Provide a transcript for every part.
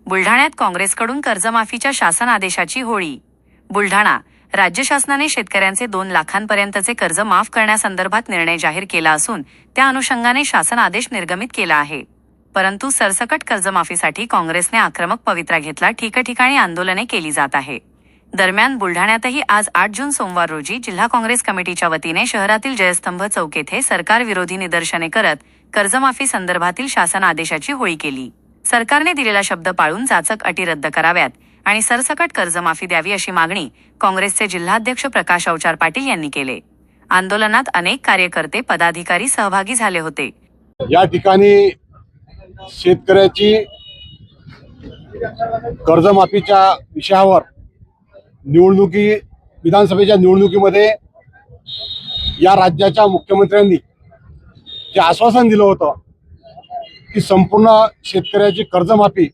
बुलढाण्यात काँग्रेसकडून कर्जमाफीच्या शासन आदेशाची होळी। बुलढाणा राज्य शासनाने शेतकऱ्यांचे 2 लाखांपर्यंतचे कर्ज माफ करण्यासंदर्भात निर्णय जाहीर केला असून त्या अनुषंगाने शासन आदेश निर्गमित केला आहे। परंतु सरसकट कर्जमाफीसाठी काँग्रेसने आक्रमक पवित्रा घेतला, ठिकठिकाणी आंदोलने केली जात आहे। दरम्यान बुलढाण्यातही आज 8 जून सोमवार रोजी जिल्हा काँग्रेस कमिटीच्या वतीने शहरातील जयस्तंभ चौक येथे सरकार विरोधी निदर्शने करत कर्जमाफी संदर्भातील शासन आदेशाची होळी केली। सरकारने दिलेला शब्द पाळून जाचक अटी रद्द कराव्यात आणि सरसकट कर्जमाफी द्यावी अशी मागणी काँग्रेसचे जिल्हाध्यक्ष प्रकाश अवचार पाटील यांनी केले। आंदोलनात अनेक कार्यकर्ते पदाधिकारी सहभागी झाले होते। या ठिकाणी शेतकऱ्याची कर्जमाफीच्या विषयावर विधानसभेच्या निवडणुकीमध्ये या राज्याच्या मुख्यमंत्र्यांनी जे आश्वासन दिलं होतं की संपूर्ण शेतकऱ्याची कर्जमाफी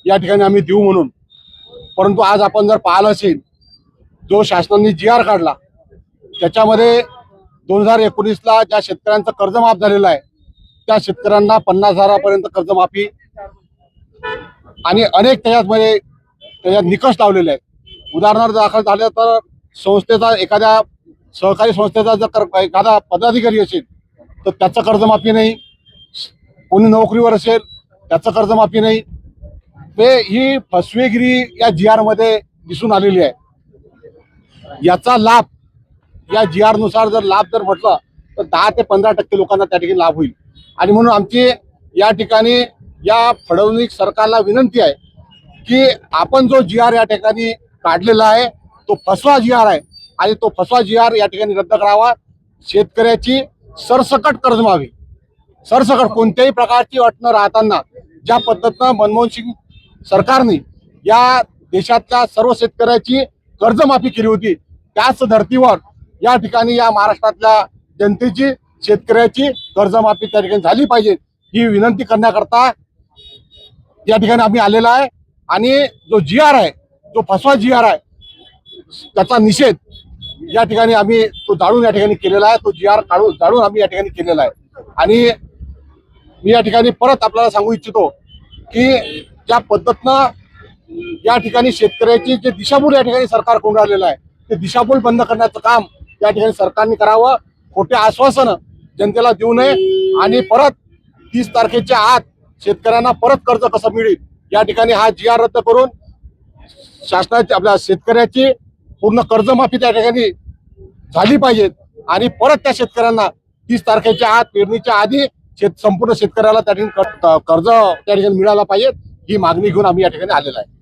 या ठिकाणी आम्ही देऊ म्हणून, परंतु आज आपण जर पाहिलं असेल जो शासनाने GR काढला त्याच्यामध्ये 2019ला ज्या शेतकऱ्यांचं कर्ज माफ झालेलं आहे त्या शेतकऱ्यांना 50,000पर्यंत कर्जमाफी आणि अनेक त्याच्यात निकष लावलेले आहेत। उदाहरणार्थ दाखल झालं तर संस्थेचा एखाद्या सहकारी संस्थेचा जर एखादा पदाधिकारी असेल तर त्याचं कर्जमाफी नाही, कोणी नोकरीवर असेल त्याचं कर्जमाफी नाही। ही फसवेगिरी या GR मध्ये दिसून आलेली आहे। याचा लाभ या GR नुसार जर म्हटलं तर 10 ते 15% लोकांना त्या ठिकाणी लाभ होईल। आणि म्हणून आमची या ठिकाणी या फडणवीस सरकारला विनंती आहे की आपण जो GR या ठिकाणी काढलेला आहे तो फसवा GR आहे आणि तो फसवा GR या ठिकाणी रद्द करावा। शेतकऱ्याची सरसकट कर्जमाफी, सरसकट कोणत्याही प्रकारची अट न राहताना ज्या पद्धतीनं मनमोहन सिंग सरकारने या देशातल्या सर्व शेतकऱ्याची कर्जमाफी केली होती त्याच धर्तीवर या ठिकाणी या महाराष्ट्रातल्या जनतेची शेतकऱ्याची कर्जमाफी त्या ठिकाणी झाली पाहिजे ही विनंती करण्याकरता या ठिकाणी आम्ही आलेला आहे। आणि जो GR आहे, जो फसवा GR आहे त्याचा निषेध या ठिकाणी आम्ही तो जाळून या ठिकाणी केलेला आहे। तो GR जाळून आम्ही या ठिकाणी केलेला आहे। आणि मी या ठिकाणी परत आपल्याला सांगू इच्छितो की ज्या पद्धतीनं या ठिकाणी शेतकऱ्याची जे दिशाभूल या ठिकाणी सरकार करून राहिलेलं आहे ते दिशाभूल बंद करण्याचं काम या ठिकाणी सरकारने करावं। खोटे आश्वासन जनतेला देऊ नये आणि परत 30 तारखेच्या आत शेतकऱ्यांना परत कर्ज कसं मिळेल या ठिकाणी हा GR रद्द करून शासनाची आपल्या शेतकऱ्याची पूर्ण कर्जमाफी त्या ठिकाणी झाली पाहिजे आणि परत त्या शेतकऱ्यांना 30 तारखेच्या आत पेरणीच्या आधी संपूर्ण शेतकऱ्याला त्या ठिकाणी कर्ज त्या ठिकाणी मिळाला पाहिजे ही मागणी घेऊन आम्ही या ठिकाणी आलेला आहे।